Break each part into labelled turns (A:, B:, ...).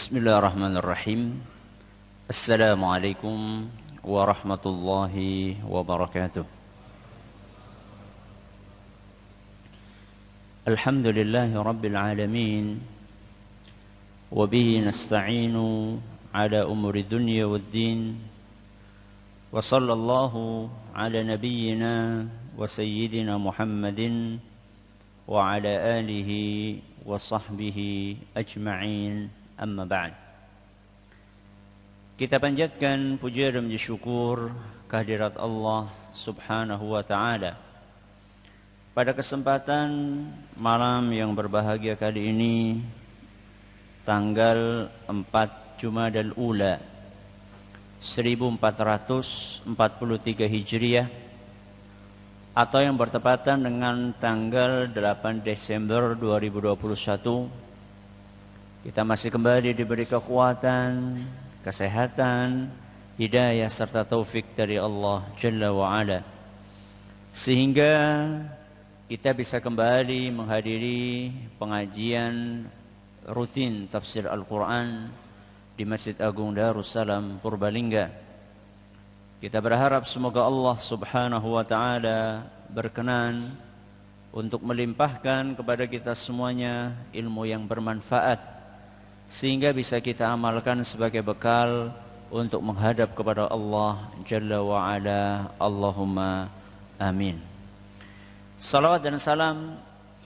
A: Bismillahirrahmanirrahim. Assalamualaikum warahmatullahi wabarakatuh. Alhamdulillahi rabbil alamin. Wa bihi nasta'inu ala umuri dunya waddin. Wa sallallahu ala nabiyyina wa sayyidina Muhammadin wa ala alihi wa sahbihi ajma'in. Amma ba'd. Kita panjatkan puja dan puji syukur kehadirat Allah Subhanahu wa taala. Pada kesempatan malam yang berbahagia kali ini, tanggal 4 Jumadal Ula 1443 Hijriah, atau yang bertepatan dengan tanggal 8 Desember 2021, kita masih kembali diberi kekuatan, kesehatan, hidayah serta taufik dari Allah Jalla wa'ala, sehingga kita bisa kembali menghadiri pengajian rutin tafsir Al-Quran di Masjid Agung Darussalam Purbalingga. Kita berharap semoga Allah Subhanahu wa ta'ala berkenan untuk melimpahkan kepada kita semuanya ilmu yang bermanfaat, sehingga bisa kita amalkan sebagai bekal untuk menghadap kepada Allah Jalla wa'ala. Allahumma amin. Salawat dan salam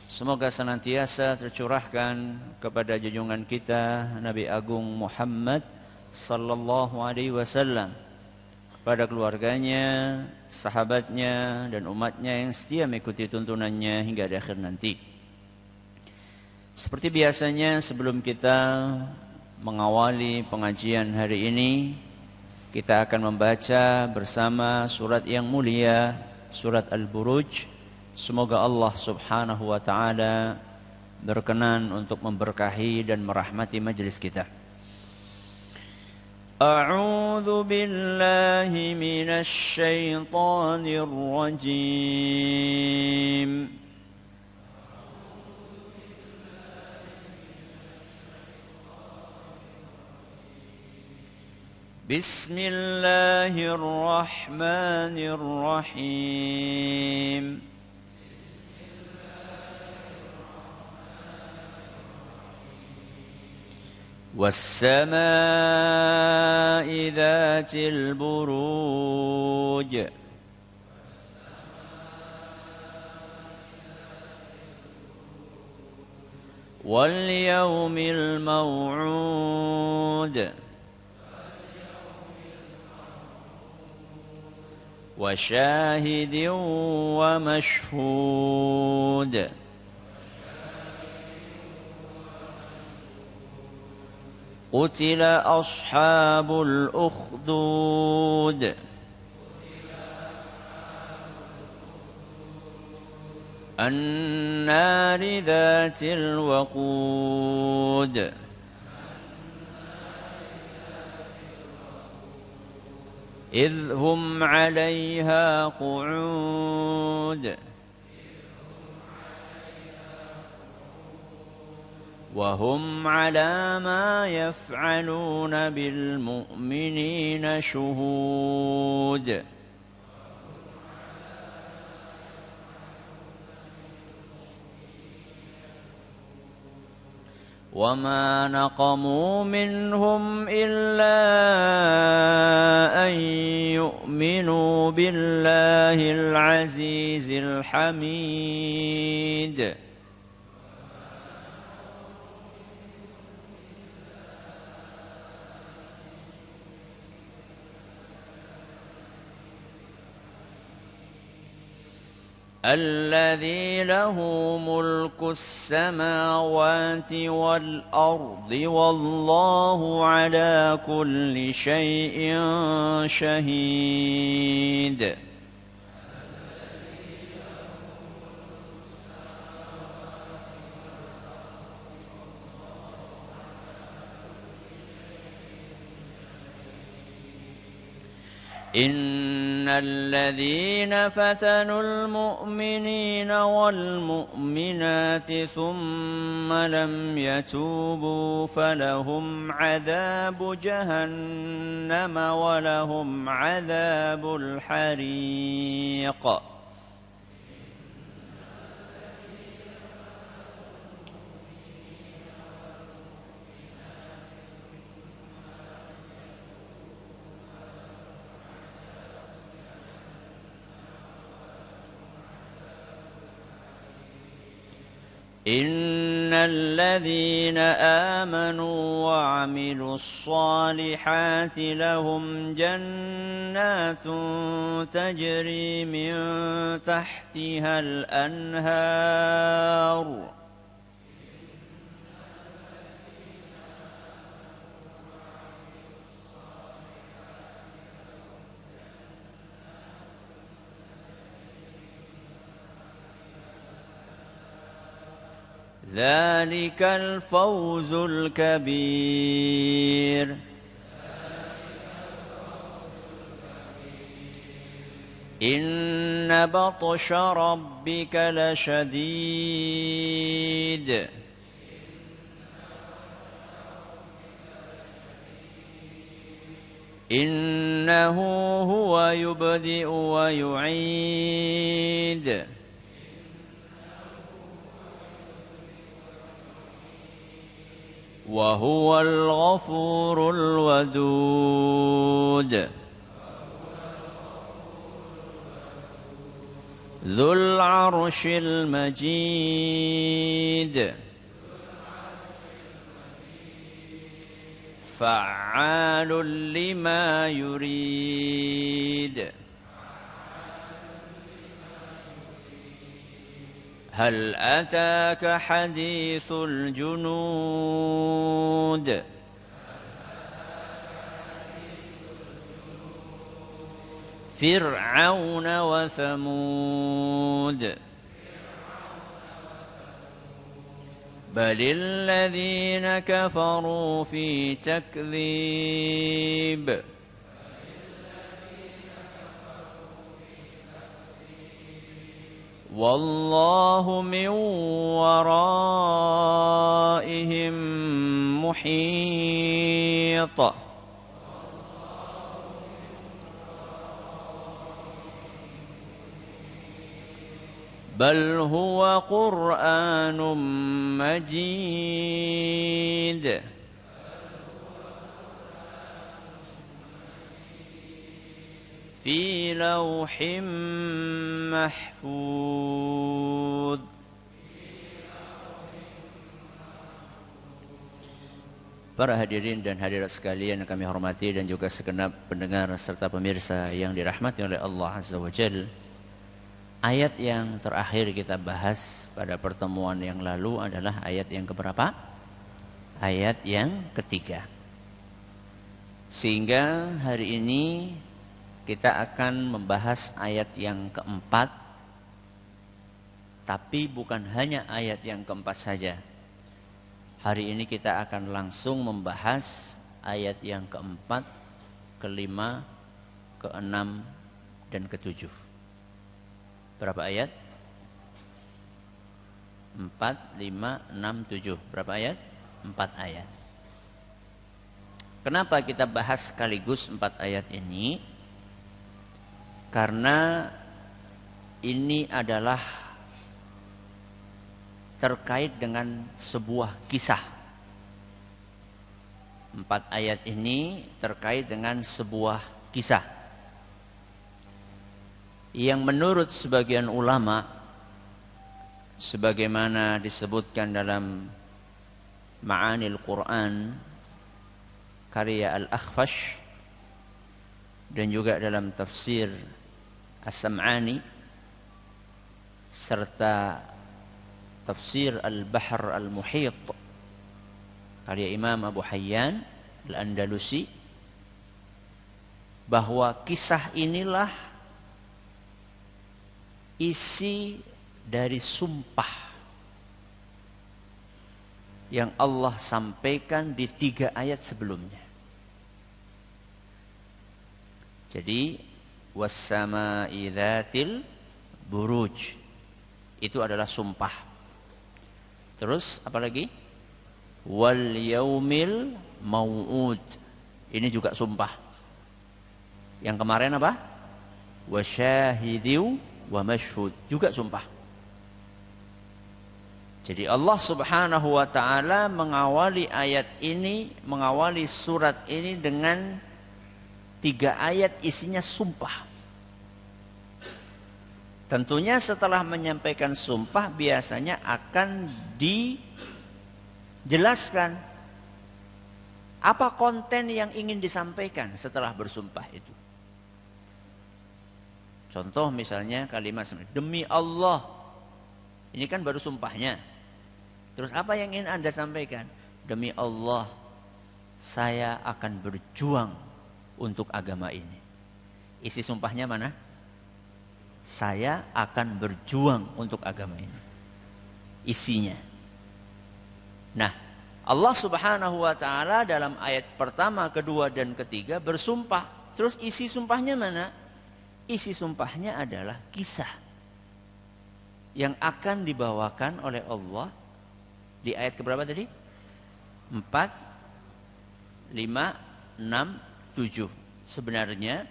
A: semoga senantiasa tercurahkan kepada junjungan kita Nabi Agung Muhammad sallallahu alaihi wasallam, pada keluarganya, sahabatnya, dan umatnya yang setia mengikuti tuntunannya hingga di akhir nanti. Seperti biasanya, sebelum kita mengawali pengajian hari ini, kita akan membaca bersama surat yang mulia, surat Al-Buruj. Semoga Allah Subhanahu wa ta'ala berkenan untuk memberkahi dan merahmati majelis kita. A'udzu billahi minasy syaithanir rajim. Bismillahirrahmanirrahim. Was-samaa'i dzatil buruj. Wal yawmil maw'ud. وشاهد ومشهود. قتل أصحاب الأخدود. النار ذات الوقود. إذ هم عليها قعود. وهم على ما يفعلون بالمؤمنين شهود. وما نقموا منهم إلا أن يؤمنوا بالله العزيز الحميد. الذي له ملك السماوات والأرض والله على كل شيء شهيد. إن الذين فتنوا المؤمنين والمؤمنات ثم لم يتوبوا فلهم عذاب جهنم ولهم عذاب الحريق إن الذين آمنوا وعملوا الصالحات لهم جنات تجري من تحتها الأنهار ذلك الفوز الكبير إن بطش ربك لشديد إنه هو يبدئ ويعيد وهو الغفور الودود ذو العرش المجيد فعال لما يريد هل أتاك حديث الجنود فرعون وثمود بل الذين كفروا في تكذيب والله من ورائهم محيط بل هو قرآن مجيد في لوح محفوظ. Para hadirin dan hadirat sekalian yang kami hormati dan juga segenap pendengar serta pemirsa yang dirahmati oleh Allah Azza wa Jalla. Ayat yang terakhir kita bahas pada pertemuan yang lalu adalah ayat yang keberapa? Ayat yang ketiga. Sehingga hari ini kita akan membahas ayat yang keempat, tapi bukan hanya ayat yang keempat saja. Hari ini kita akan langsung membahas ayat yang keempat, kelima, keenam, dan ketujuh. Berapa ayat? 4, 5, 6, 7. Berapa ayat? 4 ayat. Kenapa kita bahas sekaligus 4 ayat ini? Karena ini adalah terkait dengan sebuah kisah. 4 ayat ini terkait dengan sebuah kisah yang menurut sebagian ulama, sebagaimana disebutkan dalam Ma'anil Quran karya Al-Akhfash dan juga dalam tafsir As-Sam'ani serta tafsir Al-Bahr Al-Muhit karya Imam Abu Hayyan Al-Andalusi, bahwa kisah inilah isi dari sumpah yang Allah sampaikan di 3 ayat sebelumnya. Jadi was-sama'i dzatil buruj itu adalah sumpah. Terus apa lagi? Wal yaumil mau'ud. Ini juga sumpah. Yang kemarin apa? Wasyahidiu wa masyhud, juga sumpah. Jadi Allah Subhanahu wa taala mengawali ayat ini, mengawali surat ini dengan 3 ayat isinya sumpah. Tentunya setelah menyampaikan sumpah biasanya akan dijelaskan apa konten yang ingin disampaikan setelah bersumpah itu. Contoh misalnya kalimat demi Allah. Ini kan baru sumpahnya. Terus apa yang ingin Anda sampaikan? Demi Allah, saya akan berjuang untuk agama ini. Isi sumpahnya mana? Saya akan berjuang untuk agama ini. Isinya. Nah, Allah Subhanahu wa taala dalam ayat pertama, kedua dan ketiga bersumpah. Terus isi sumpahnya mana? Isi sumpahnya adalah kisah yang akan dibawakan oleh Allah di ayat keberapa tadi? 4, 5, 6, 7. Sebenarnya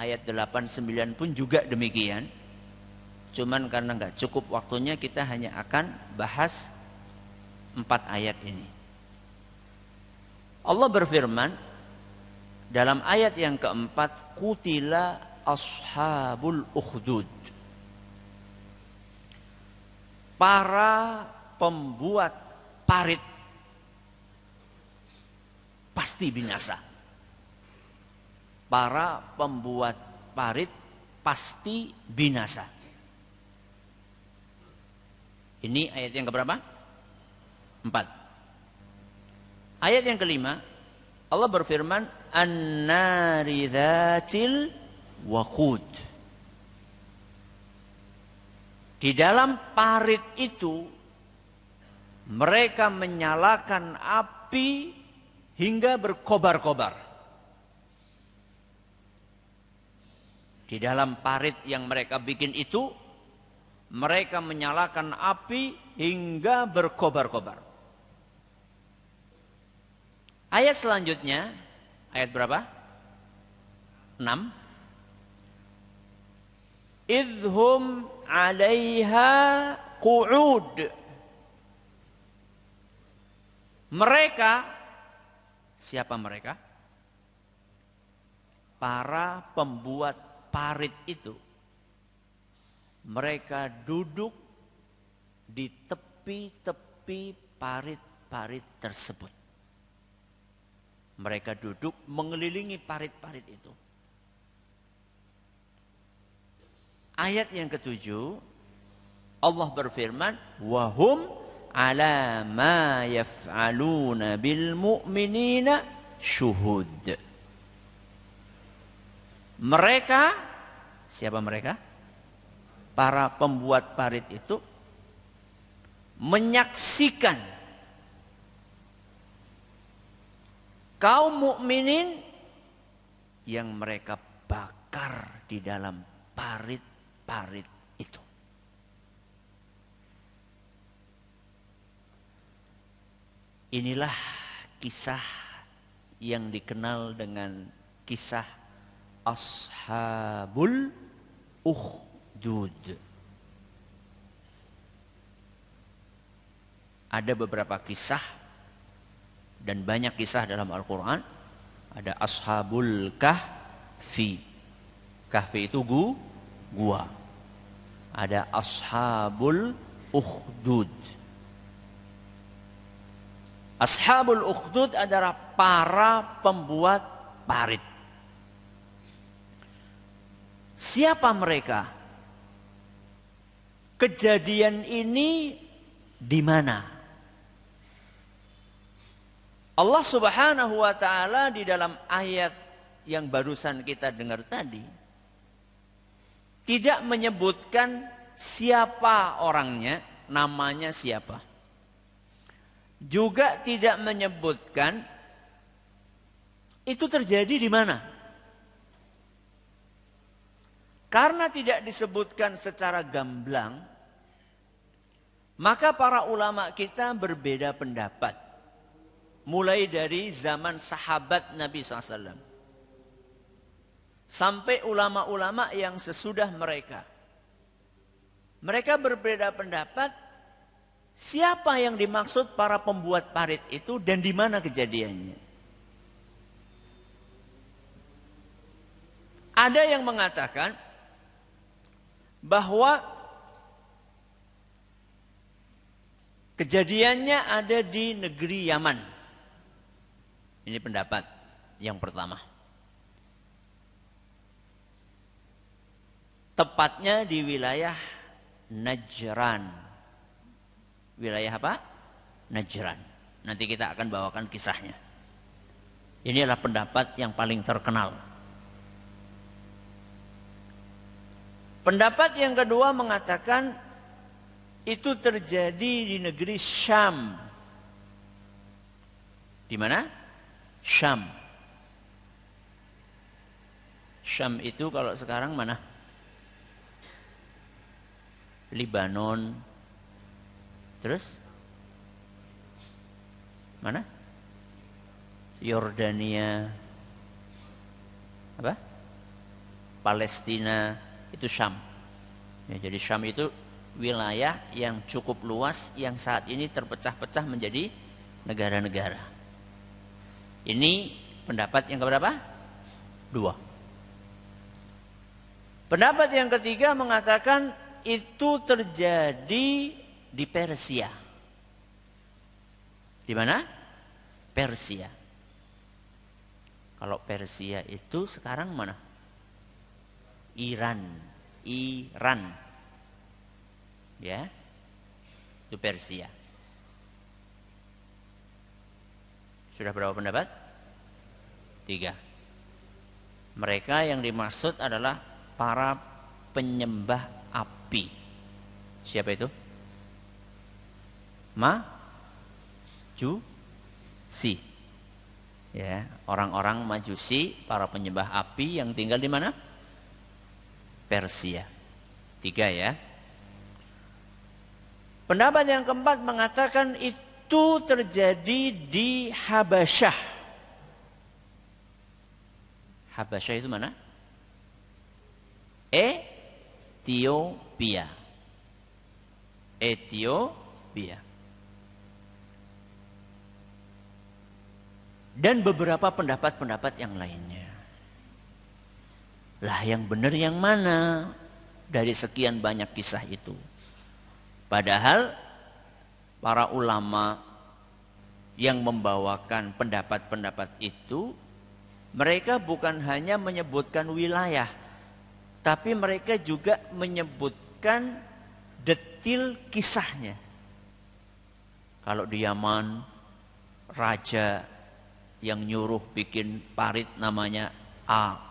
A: ayat 8, 9 pun juga demikian. Cuman karena nggak cukup waktunya, kita hanya akan bahas 4 ayat ini. Allah berfirman dalam ayat yang keempat, qutila ashabul ukhdud. Para pembuat parit pasti binasa. Para pembuat parit pasti binasa. Ini ayat yang keberapa? 4. Ayat yang kelima, Allah berfirman, an-nari dzatil waqud. Di dalam parit itu mereka menyalakan api hingga berkobar-kobar. Di dalam parit yang mereka bikin itu mereka menyalakan api hingga berkobar-kobar. Ayat selanjutnya, ayat berapa? 6. Idhum 'alaiha qu'ud. Mereka, siapa mereka? Para pembuat parit itu. Mereka duduk di tepi-tepi parit-parit tersebut. Mereka duduk mengelilingi parit-parit itu. Ayat yang ketujuh, Allah berfirman, wahum ala ma yaf'aluna bil mu'minina syuhud. Mereka, siapa mereka? Para pembuat parit itu menyaksikan kaum mukminin yang mereka bakar di dalam parit-parit itu. Inilah kisah yang dikenal dengan kisah Ashabul Ukhdud. Ada beberapa kisah dan banyak kisah dalam Al-Quran. Ada Ashabul Kahfi. Kahfi itu gua. Ada Ashabul Ukhdud. Ashabul Ukhdud adalah para pembuat parit. Siapa mereka? Kejadian ini di mana? Allah Subhanahu wa taala di dalam ayat yang barusan kita dengar tadi tidak menyebutkan siapa orangnya, namanya siapa. Juga tidak menyebutkan itu terjadi di mana. Karena tidak disebutkan secara gamblang, maka para ulama kita berbeda pendapat. Mulai dari zaman sahabat Nabi SAW. Sampai ulama-ulama yang sesudah mereka. Mereka berbeda pendapat, siapa yang dimaksud para pembuat parit itu dan di mana kejadiannya. Ada yang mengatakan bahwa kejadiannya ada di negeri Yaman. Ini pendapat yang pertama. Tepatnya di wilayah Najran. Wilayah apa? Najran. Nanti kita akan bawakan kisahnya. Ini adalah pendapat yang paling terkenal. Pendapat yang kedua mengatakan itu terjadi di negeri Syam. Di mana? Syam. Syam itu kalau sekarang mana? Libanon. Terus? Mana? Yordania. Apa? Palestina. Itu Syam. Ya, jadi Syam itu wilayah yang cukup luas yang saat ini terpecah-pecah menjadi negara-negara. Ini pendapat yang keberapa? 2. Pendapat yang ketiga mengatakan itu terjadi di Persia. Di mana? Persia. Kalau Persia itu sekarang mana? Iran. Ya. Itu Persia. Sudah berapa pendapat? 3. Mereka yang dimaksud adalah para penyembah api. Siapa itu? Majusi. Ya, orang-orang Majusi, para penyembah api yang tinggal di mana? Persia. 3 ya. Pendapat yang keempat mengatakan itu terjadi di Habasyah. Habasyah itu mana? Ethiopia. Ethiopia. Dan beberapa pendapat-pendapat yang lainnya. Lah yang benar yang mana dari sekian banyak kisah itu? Padahal para ulama yang membawakan pendapat-pendapat itu, mereka bukan hanya menyebutkan wilayah, tapi mereka juga menyebutkan detil kisahnya. Kalau di Yaman, raja yang nyuruh bikin parit namanya A.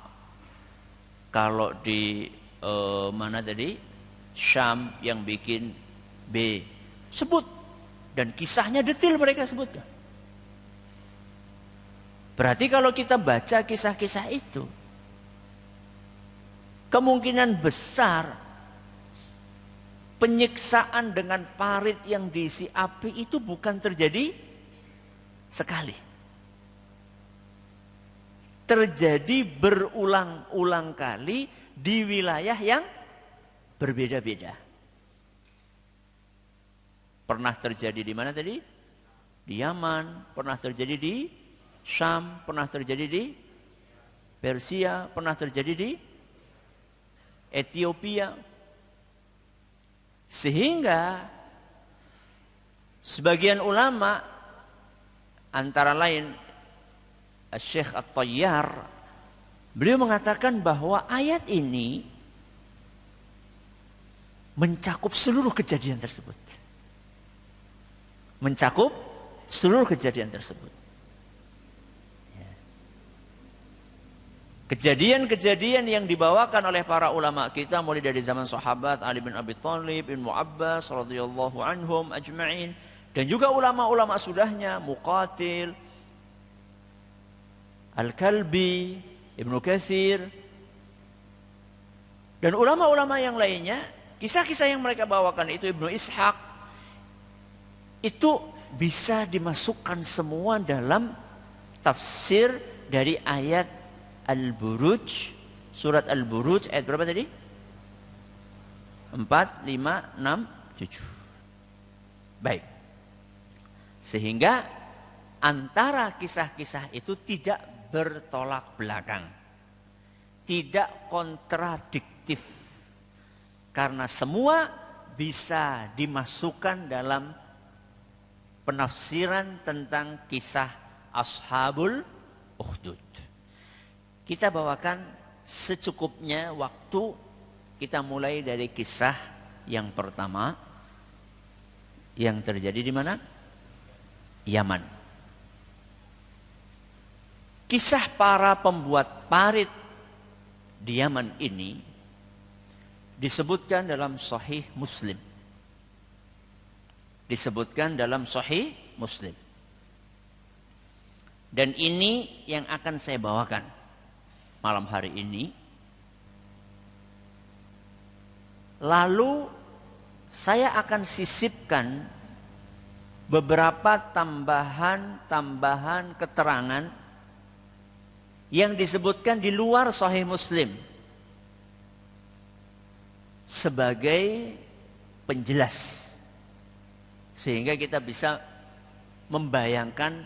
A: Kalau di mana tadi? Syam yang bikin B. Sebut. Dan kisahnya detil mereka sebutkan. Berarti kalau kita baca kisah-kisah itu, kemungkinan besar penyiksaan dengan parit yang diisi api itu bukan terjadi sekali. Terjadi berulang-ulang kali di wilayah yang berbeda-beda. Pernah terjadi di mana tadi? Di Yaman, pernah terjadi di Syam, pernah terjadi di Persia, pernah terjadi di Ethiopia. Sehingga sebagian ulama antara lain Syekh At-Tayyar, beliau mengatakan bahwa ayat ini mencakup seluruh kejadian tersebut. Mencakup seluruh kejadian tersebut. Kejadian-kejadian yang dibawakan oleh para ulama kita mulai dari zaman sahabat Ali bin Abi Thalib, Ibnu Abbas radhiyallahu anhum ajma'in, dan juga ulama-ulama sudahnya Muqatil, Al-Kalbi, Ibnu Katsir, Dan ulama-ulama yang lainnya, kisah-kisah yang mereka bawakan itu Ibnu Ishaq, itu bisa dimasukkan semua dalam tafsir dari ayat Al-Buruj, surat Al-Buruj ayat berapa tadi? 4, 5, 6, 7. Baik. Sehingga antara kisah-kisah itu tidak bertolak belakang. Tidak kontradiktif. Karena semua bisa dimasukkan dalam penafsiran tentang kisah Ashabul Ukhdud. Kita bawakan secukupnya waktu. Kita mulai dari kisah yang pertama yang terjadi di mana? Yaman. Kisah para pembuat parit di Yaman ini disebutkan dalam Sahih Muslim. Disebutkan dalam Sahih Muslim. Dan ini yang akan saya bawakan malam hari ini. Lalu saya akan sisipkan beberapa tambahan keterangan yang disebutkan di luar Sahih Muslim sebagai penjelas, sehingga kita bisa membayangkan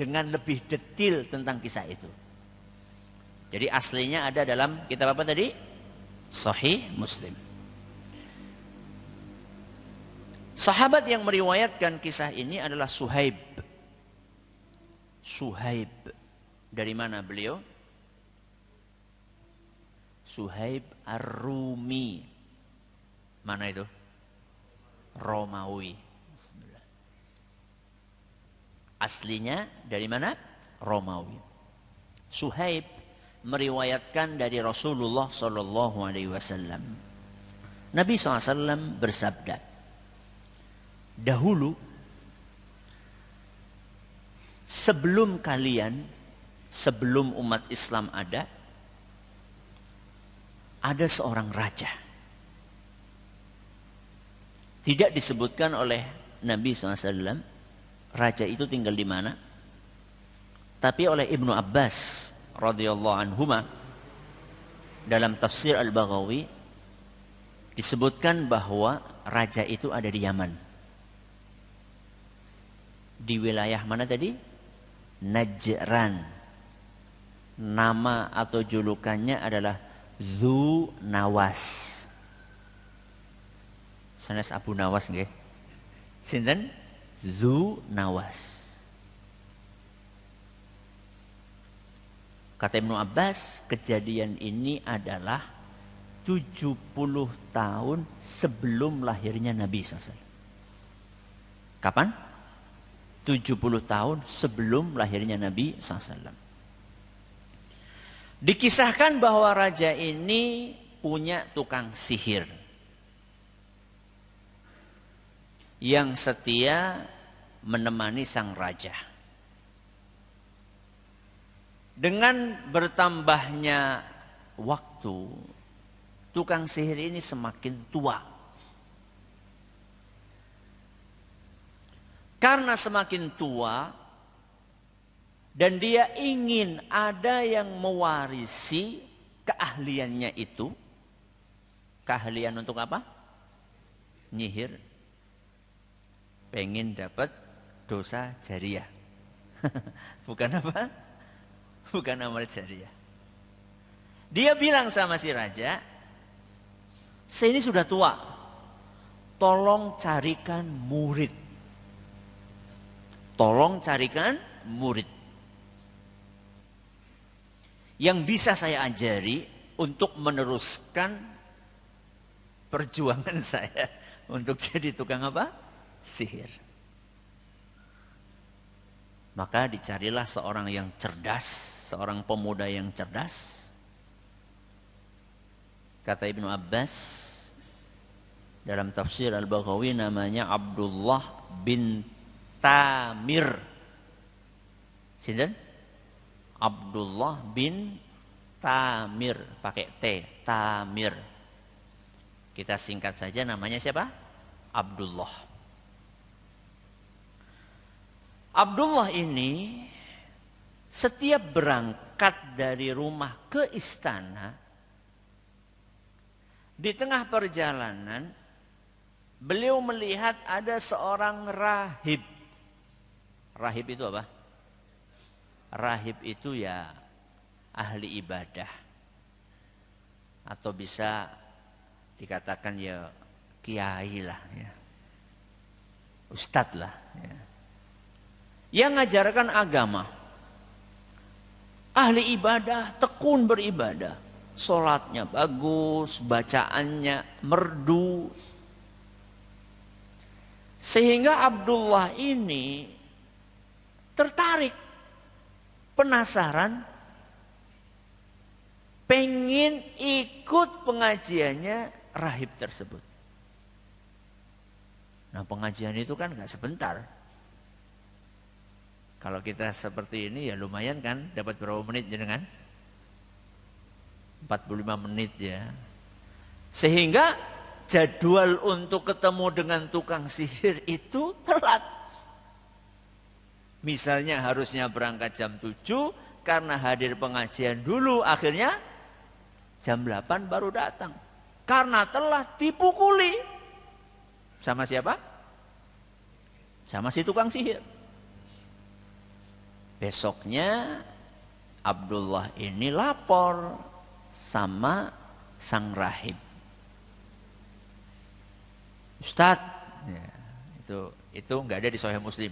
A: dengan lebih detail tentang kisah itu. Jadi aslinya ada dalam kitab apa tadi? Sahih Muslim. Sahabat yang meriwayatkan kisah ini adalah Suhaib. Suhaib. Dari mana beliau? Suhaib Ar-Rumi. Mana itu? Romawi. Bismillah. Aslinya dari mana? Romawi. Suhaib meriwayatkan dari Rasulullah sallallahu alaihi wasallam. Nabi SAW bersabda, dahulu sebelum kalian, sebelum umat Islam ada seorang raja. Tidak disebutkan oleh Nabi SAW raja itu tinggal di mana, tapi oleh Ibnu Abbas radhiyallahu anhuma dalam tafsir Al-Baghawi disebutkan bahwa raja itu ada di Yaman. Di wilayah mana tadi? Najran. Nama atau julukannya adalah Dzu Nawas. Sanes Abu Nawas nggih. Sinten? Dzu Nawas. Kata Ibnu Abbas, kejadian ini adalah 70 tahun sebelum lahirnya Nabi SAW. Kapan? 70 tahun sebelum lahirnya Nabi SAW. Dikisahkan bahwa raja ini punya tukang sihir yang setia menemani sang raja. Dengan bertambahnya waktu, tukang sihir ini semakin tua. Karena semakin tua dan dia ingin ada yang mewarisi keahliannya itu. Keahlian untuk apa? Nyihir. Pengen dapat dosa jariah. Bukan apa? Bukan amal jariah. Dia bilang sama si raja, saya ini sudah tua, tolong carikan murid. Tolong carikan murid yang bisa saya ajari untuk meneruskan perjuangan saya untuk jadi tukang apa? Sihir. Maka dicarilah seorang yang cerdas, seorang pemuda yang cerdas. Kata Ibnu Abbas dalam tafsir Al-Baghawi, namanya Abdullah bin Tamir. Sinten? Abdullah bin Tamir, pakai T, Tamir. Kita singkat saja, namanya siapa? Abdullah. Abdullah ini setiap berangkat dari rumah ke istana, di tengah perjalanan beliau melihat ada seorang rahib. Rahib itu apa? Rahib itu ya ahli ibadah, atau bisa dikatakan ya kiai lah, ya. Ustadz lah, ya. Yang ngajarkan agama, ahli ibadah, tekun beribadah, sholatnya bagus, bacaannya merdu, sehingga Abdullah ini tertarik, penasaran, pengen ikut pengajiannya rahib tersebut. Nah, pengajian itu kan gak sebentar. Kalau kita seperti ini ya lumayan kan, dapat berapa menit jenengan? 45 menit ya. Sehingga jadwal untuk ketemu dengan tukang sihir itu telat. Misalnya harusnya berangkat jam 7, karena hadir pengajian dulu, akhirnya jam 8 baru datang. Karena telah dipukuli. Sama siapa? Sama si tukang sihir. Besoknya Abdullah ini lapor sama sang rahib. Ustadz, ya, itu nggak ada di Sahih Muslim.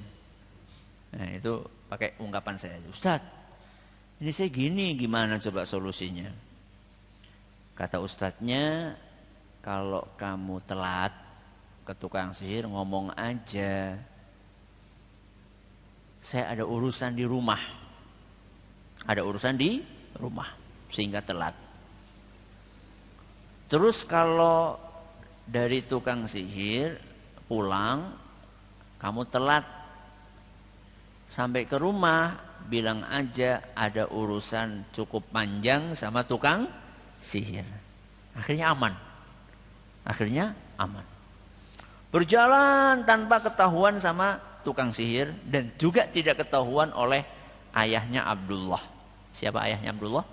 A: Nah, itu pakai ungkapan saya. Ustadz, ini saya gini, gimana coba solusinya? Kata ustadznya, kalau kamu telat ke tukang sihir, ngomong aja, saya ada urusan di rumah. Ada urusan di rumah, sehingga telat. Terus kalau dari tukang sihir pulang, kamu telat sampai ke rumah, bilang aja ada urusan cukup panjang sama tukang sihir. Akhirnya aman. Akhirnya aman. Berjalan tanpa ketahuan sama tukang sihir, dan juga tidak ketahuan oleh ayahnya Abdullah. Siapa ayahnya Abdullah?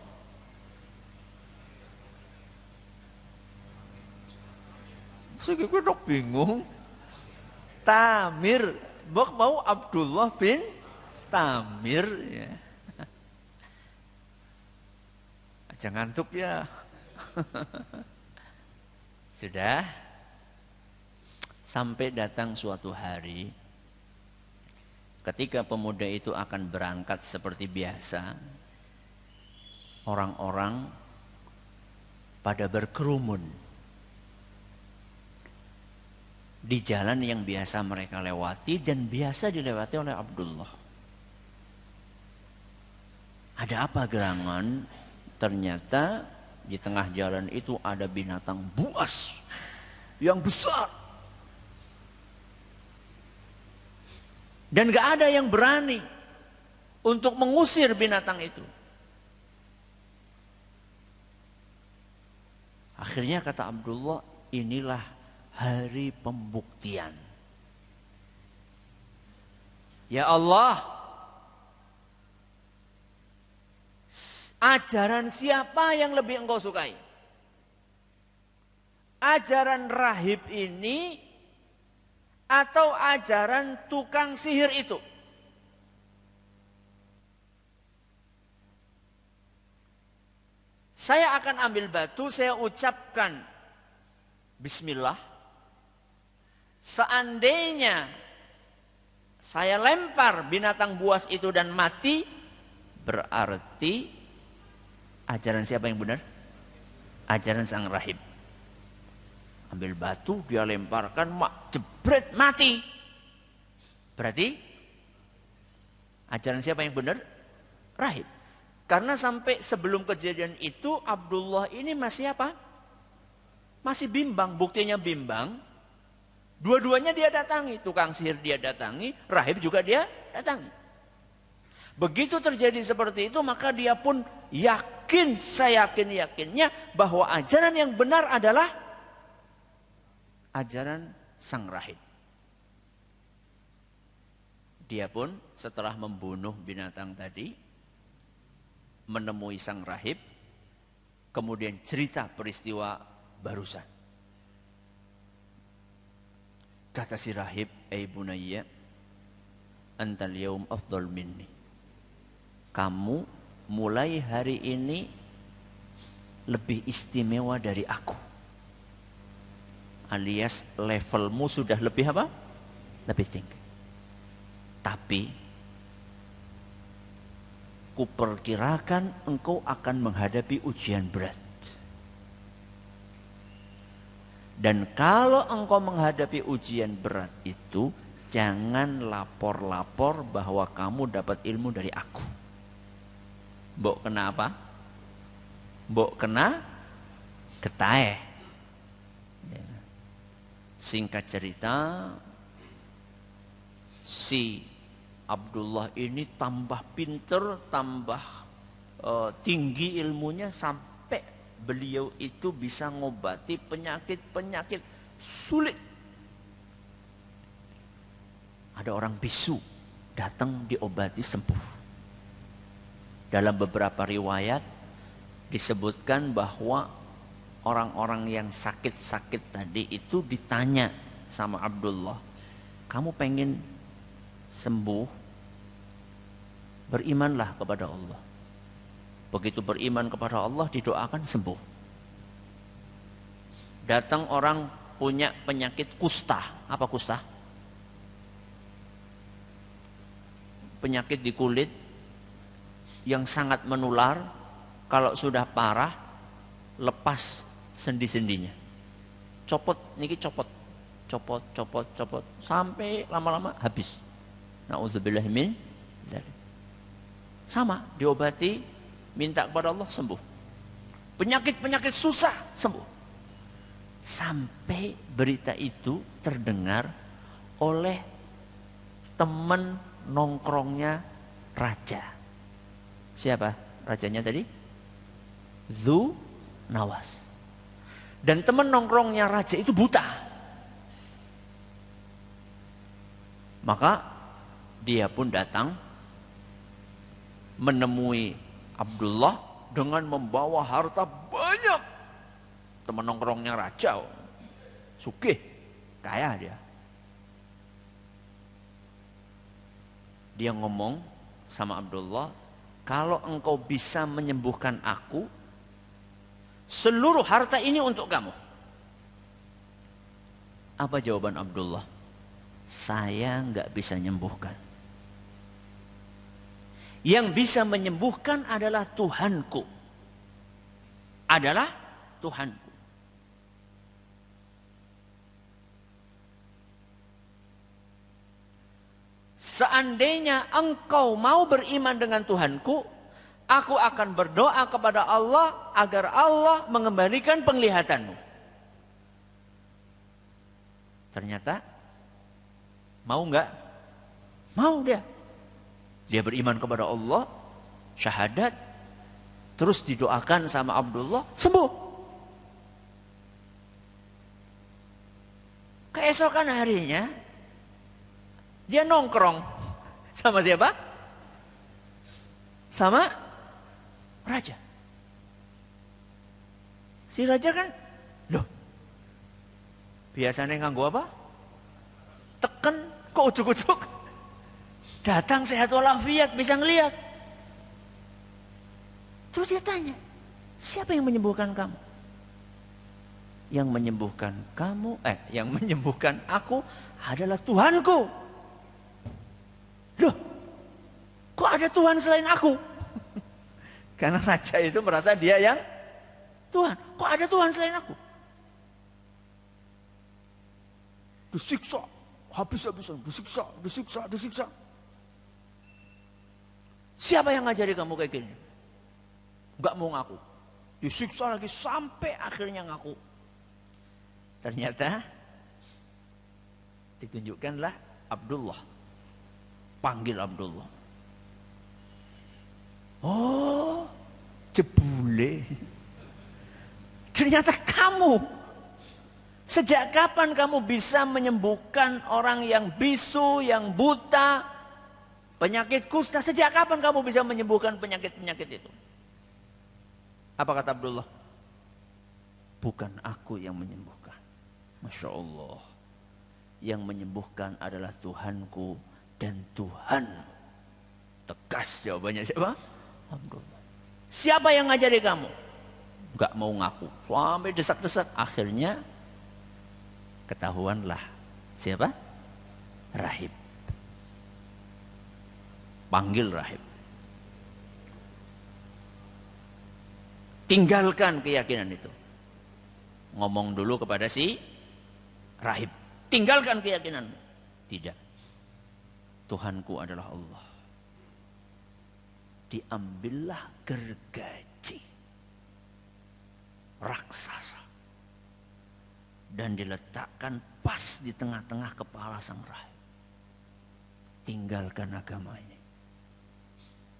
A: Saya kok bingung. Tamir, mau Abdullah bin Tamir, ya. Aja ngantuk ya. Sudah. Sampai datang suatu hari, ketika pemuda itu akan berangkat seperti biasa, orang-orang pada berkerumun di jalan yang biasa mereka lewati dan biasa dilewati oleh Abdullah. Ada apa gerangan? Ternyata di tengah jalan itu ada binatang buas yang besar. Dan gak ada yang berani untuk mengusir binatang itu. Akhirnya kata Abdullah, inilah hari pembuktian. Ya Allah, ajaran siapa yang lebih engkau sukai? Ajaran rahib ini atau ajaran tukang sihir itu? Saya akan ambil batu, saya ucapkan bismillah. Seandainya saya lempar binatang buas itu dan mati, berarti ajaran siapa yang benar? Ajaran sang rahib. Ambil batu, dia lemparkan, jebret, mati. Berarti ajaran siapa yang benar? Rahib. Karena sampai sebelum kejadian itu Abdullah ini masih apa? Masih bimbang. Buktinya bimbang. Dua-duanya dia datangi. Tukang sihir dia datangi, rahib juga dia datangi. Begitu terjadi seperti itu, maka dia pun yakin, saya yakinnya bahwa ajaran yang benar adalah ajaran sang rahib. Dia pun setelah membunuh binatang tadi, menemui sang rahib, kemudian cerita peristiwa barusan. Kata si rahib, "Ai bunayya, antal yaum afdal minni." Kamu mulai hari ini lebih istimewa dari aku. Alias levelmu sudah lebih apa? Lebih tinggi. Tapi kuperkirakan engkau akan menghadapi ujian berat. Dan kalau engkau menghadapi ujian berat itu, jangan lapor-lapor bahwa kamu dapat ilmu dari aku. Mbok kenapa? Mbok kena getahe. Ya. Singkat cerita, si Abdullah ini tambah pinter, tambah tinggi ilmunya sampai beliau itu bisa ngobati penyakit-penyakit sulit. Ada orang bisu datang diobati sembuh. Dalam beberapa riwayat disebutkan bahwa orang-orang yang sakit-sakit tadi itu ditanya sama Abdullah, "Kamu pengen sembuh? Berimanlah kepada Allah." Begitu beriman kepada Allah, didoakan sembuh. Datang orang punya penyakit kusta. Apa kusta? Penyakit di kulit yang sangat menular. Kalau sudah parah, lepas sendi-sendinya. Copot, niki copot. Copot. Sampai lama-lama habis. Na'udzubillah min dzalik. Sama, diobati, minta kepada Allah, sembuh. Penyakit-penyakit susah, sembuh. Sampai berita itu terdengar oleh teman nongkrongnya raja. Siapa rajanya tadi? Dzu Nawas. Dan teman nongkrongnya raja itu buta. Maka dia pun datang menemui Abdullah dengan membawa harta banyak. Teman nongkrongnya raja, sugih, kaya dia. Dia ngomong sama Abdullah, "Kalau engkau bisa menyembuhkan aku, seluruh harta ini untuk kamu." Apa jawaban Abdullah? "Saya nggak bisa menyembuhkan. Yang bisa menyembuhkan adalah Tuhanku. Adalah Tuhanku." Seandainya engkau mau beriman dengan Tuhanku, aku akan berdoa kepada Allah agar Allah mengembalikan penglihatanmu. Ternyata mau enggak? Mau dia. Dia beriman kepada Allah, syahadat, terus didoakan sama Abdullah, sembuh. Keesokan harinya dia nongkrong sama siapa? Sama raja. Si raja kan, loh, biasanya nganggo apa? Teken, kok ujuk-ujuk datang sehat walafiat, bisa ngelihat. Terus dia tanya, siapa yang menyembuhkan kamu? Yang menyembuhkan kamu, yang menyembuhkan aku adalah Tuhanku. Loh, kok ada Tuhan selain aku? Karena raja itu merasa dia yang Tuhan. Kok ada Tuhan selain aku? Disiksa, habis-habisan, disiksa. Siapa yang ngajari kamu kayak gini? Gak mau ngaku. Disiksa lagi sampai akhirnya ngaku. Ternyata ditunjukkanlah Abdullah. Panggil Abdullah. Oh, jebule. Ternyata kamu Sejak kapan kamu bisa menyembuhkan orang yang bisu, yang buta, penyakit kusta? Sejak kapan kamu bisa menyembuhkan penyakit-penyakit itu? Apa kata Abdullah? Bukan aku yang menyembuhkan. Masya Allah. Yang menyembuhkan adalah Tuhanku dan Tuhan. Tegas jawabannya siapa? Abdullah. Siapa yang ngajari kamu? Gak mau ngaku. Sampai desak-desak. Akhirnya ketahuanlah. Siapa? Rahib. Panggil rahib. Tinggalkan keyakinan itu. Ngomong dulu kepada si rahib. Tinggalkan keyakinanmu. Tidak. Tuhanku adalah Allah. Diambillah gergaji raksasa dan diletakkan pas di tengah-tengah kepala sang rahib. Tinggalkan agama ini.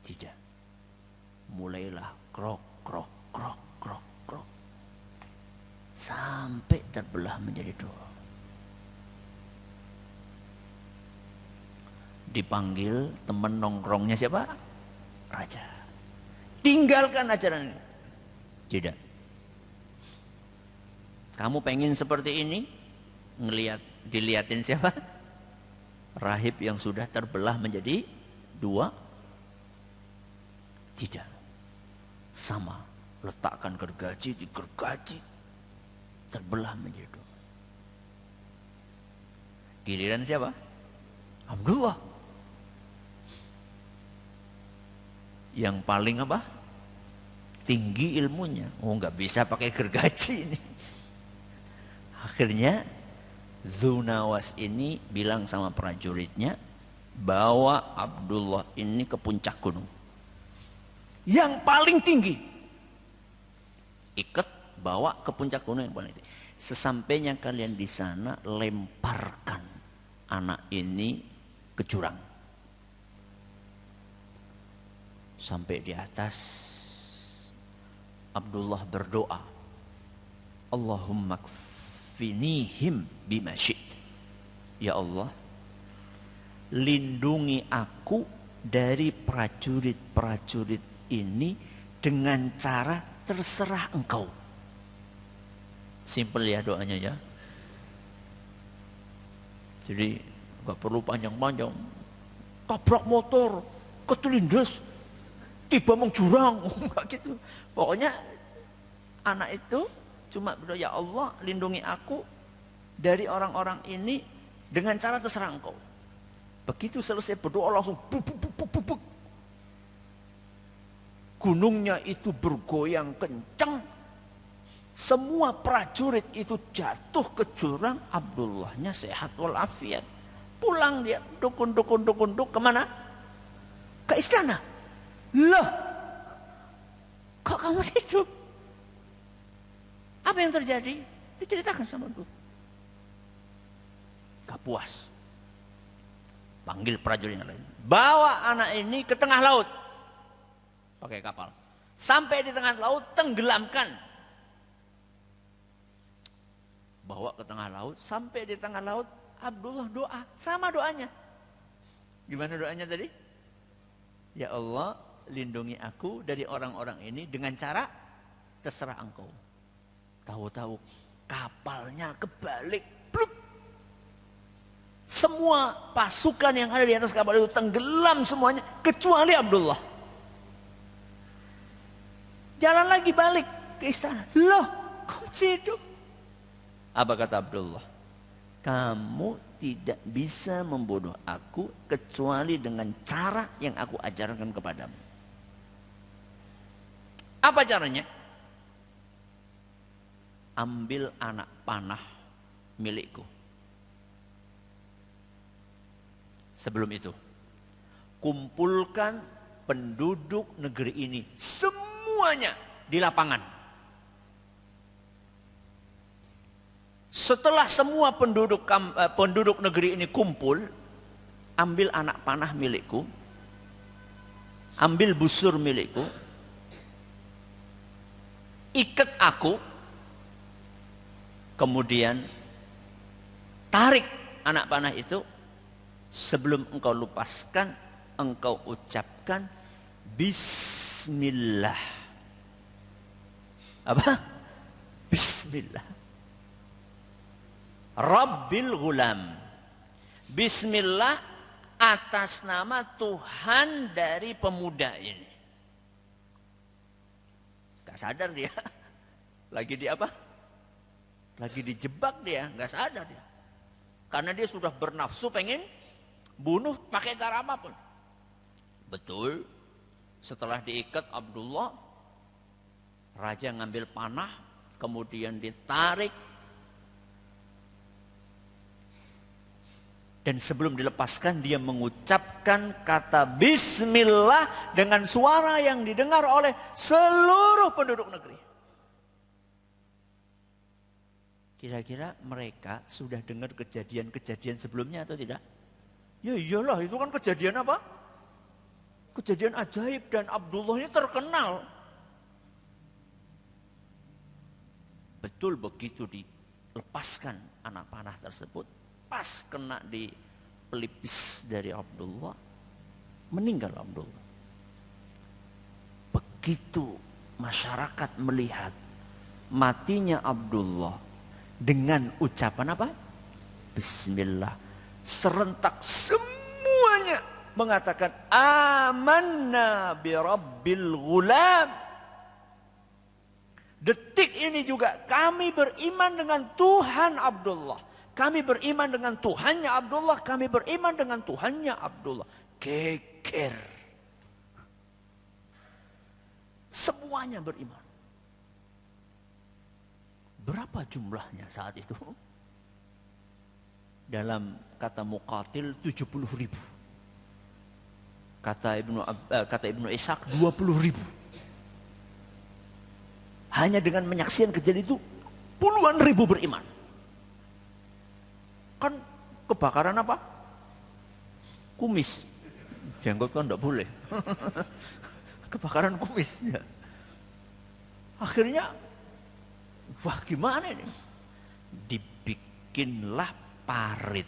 A: Tidak. Mulailah krok, krok, krok, krok, krok. Sampai terbelah menjadi dua. Dipanggil teman nongkrongnya siapa? Raja. Tinggalkan ajaran ini. Tidak. Kamu pengen seperti ini? Dilihatin siapa? Rahib yang sudah terbelah menjadi dua? Tidak. Sama. Letakkan gergaji di gergaji. Terbelah menjadi dua. Giliran siapa? Abdullah. Yang paling apa? Tinggi ilmunya. Oh, nggak bisa pakai gergaji ini. Akhirnya Dzunawas ini bilang sama prajuritnya, bawa Abdullah ini ke puncak gunung yang paling tinggi. Ikat, bawa ke puncak gunung yang paling tinggi. Sesampainya kalian di sana, lemparkan anak ini ke jurang. Sampai di atas, Abdullah berdoa, Allahumma kfinihim bima syi'ta. Ya Allah, lindungi aku dari prajurit-prajurit ini dengan cara terserah engkau. Simpel ya doanya ya. Jadi gak perlu panjang-panjang. Tabrak motor, ketulindes, tiba mengjurang, enggak gitu. Pokoknya anak itu cuma berdoa, ya Allah lindungi aku dari orang-orang ini dengan cara terserah engkau. Begitu selesai berdoa langsung buk, buk, buk, buk, buk, buk. Gunungnya itu bergoyang kencang. Semua prajurit itu jatuh ke jurang. Abdullahnya sehat walafiat. Pulang dia dukun kemana? Ke istana. Loh, kok kamu hidup? Apa yang terjadi? Diceritakan sama Abdullah. Gak puas. Panggil prajurit yang lain. Bawa anak ini ke tengah laut. Pakai kapal. Sampai di tengah laut, tenggelamkan. Bawa ke tengah laut. Sampai di tengah laut, Abdullah doa. Sama doanya. Gimana doanya tadi? Ya Allah, lindungi aku dari orang-orang ini dengan cara terserah engkau. Tahu-tahu kapalnya kebalik. Blup. Semua pasukan yang ada di atas kapal itu tenggelam semuanya. Kecuali Abdullah. Jalan lagi balik ke istana. Loh, kok masih hidup? Apa kata Abdullah? Kamu tidak bisa membunuh aku kecuali dengan cara yang aku ajarkan kepadamu. Apa caranya? Ambil anak panah milikku. Sebelum itu, kumpulkan penduduk negeri ini semuanya di lapangan. Setelah semua penduduk negeri ini kumpul, ambil anak panah milikku, ambil busur milikku, ikat aku, kemudian tarik anak panah itu, sebelum engkau lepaskan, engkau ucapkan Bismillah. Apa? Bismillah. Rabbil Ghulam. Bismillah atas nama Tuhan dari pemuda ini. Gak sadar dia. Lagi di apa? Lagi dijebak dia, gak sadar dia. Karena dia sudah bernafsu pengen bunuh pakai cara apapun. Betul. Setelah diikat Abdullah, raja ngambil panah, kemudian ditarik. Dan sebelum dilepaskan dia mengucapkan kata Bismillah dengan suara yang didengar oleh seluruh penduduk negeri. Kira-kira mereka sudah dengar kejadian-kejadian sebelumnya atau tidak? Ya iyalah, itu kan kejadian apa? Kejadian ajaib, dan Abdullah ini terkenal. Betul begitu dilepaskan anak panah tersebut, pas kena di pelipis dari Abdullah, meninggal Abdullah. Begitu masyarakat melihat matinya Abdullah dengan ucapan apa? Bismillah, serentak semuanya mengatakan amanna bi rabbil ghulam. Detik ini juga kami beriman dengan Tuhan Abdullah. Kami beriman dengan Tuhannya Abdullah. Kami beriman dengan Tuhannya Abdullah. Geger. Semuanya beriman. Berapa jumlahnya saat itu? Dalam kata Muqatil 70.000. Kata Ibnu Ishaq 20.000. Hanya dengan menyaksikan kejadian itu puluhan ribu beriman. Kan kebakaran apa? Kumis. Jenggot kan enggak boleh. Kebakaran kumis. Ya. Akhirnya, wah gimana ini? Dibikinlah parit.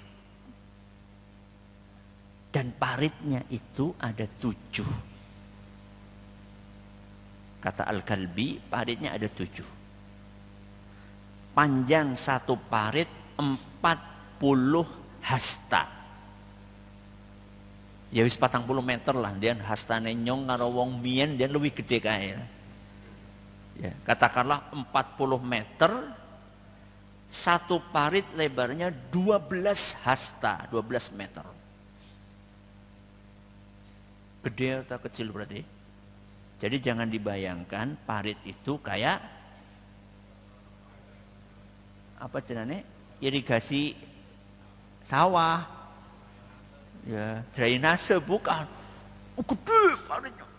A: Dan paritnya itu ada 7. Kata Al-Kalbi, paritnya ada 7. Panjang satu parit 40 hasta. Ya wis 40 meter lah, dia hastane nyong karo wong mien dia lebih gede kae. Ya, katakanlah 40 meter, satu parit lebarnya 12 hasta, 12 meter. Gede atau kecil berarti? Jadi jangan dibayangkan parit itu kayak apa jenenge? Irigasi sawah. Ya, drainase bukan. Gede paritnya.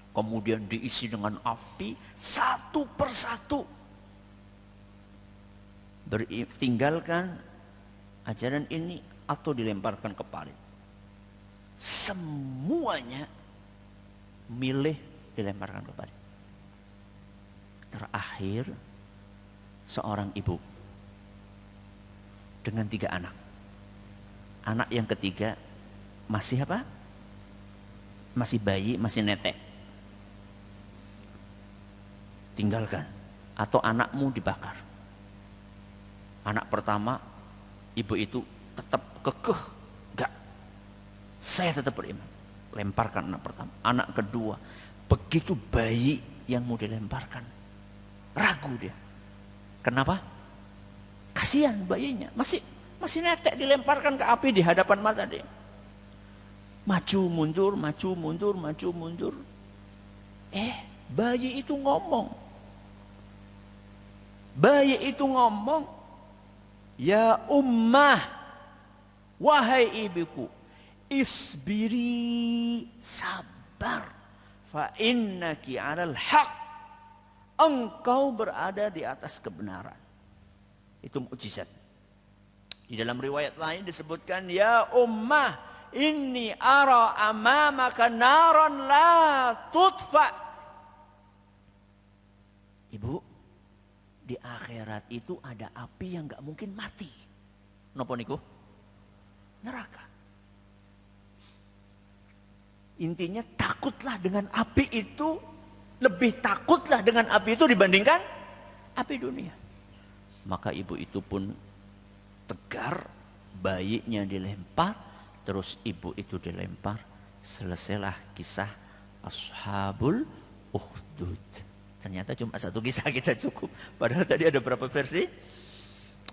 A: Kemudian diisi dengan api satu persatu. Tinggalkan ajaran ini atau dilemparkan ke parit. Semuanya milih dilemparkan ke parit. Terakhir seorang ibu dengan 3 anak. Anak yang ketiga masih apa? Masih bayi, masih netek. Tinggalkan atau anakmu dibakar. Anak pertama, ibu itu tetap kekeh, enggak. Saya tetap beriman. Lemparkan anak pertama. Anak kedua, begitu bayi yang mau dilemparkan, ragu dia. Kenapa? Kasihan bayinya, masih netek, dilemparkan ke api di hadapan mata dia. Maju mundur, maju mundur, maju mundur. Bayi itu ngomong. Bayi itu ngomong, ya ummah, wahai ibuku, isbiri, sabar, fa innaki 'alal haq, engkau berada di atas kebenaran. Itu mukjizat. Di dalam riwayat lain disebutkan, ya ummah, inni ara amamaka naran la tutfa. Ibu, di akhirat itu ada api yang gak mungkin mati. Napa niku? Neraka. Intinya takutlah dengan api itu, lebih takutlah dengan api itu dibandingkan api dunia. Maka ibu itu pun tegar, bayinya dilempar, terus ibu itu dilempar. Selesailah kisah Ashabul Ukhdud. Ternyata cuma satu kisah kita cukup. Padahal tadi ada berapa versi?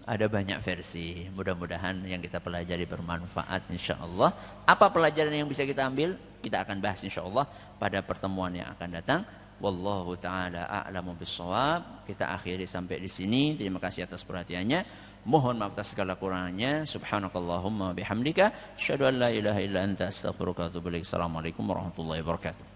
A: Ada banyak versi. Mudah-mudahan yang kita pelajari bermanfaat insyaallah. Apa pelajaran yang bisa kita ambil? Kita akan bahas insyaallah pada pertemuan yang akan datang. Wallahu taala a'lamu bissawab. Kita akhiri sampai di sini. Terima kasih atas perhatiannya. Mohon maaf atas segala kurangnya. Subhanakallahumma bihamdika asyhadu an la ilaha illa anta astaghfiruka wa atubu ilaik. Assalamualaikum warahmatullahi wabarakatuh.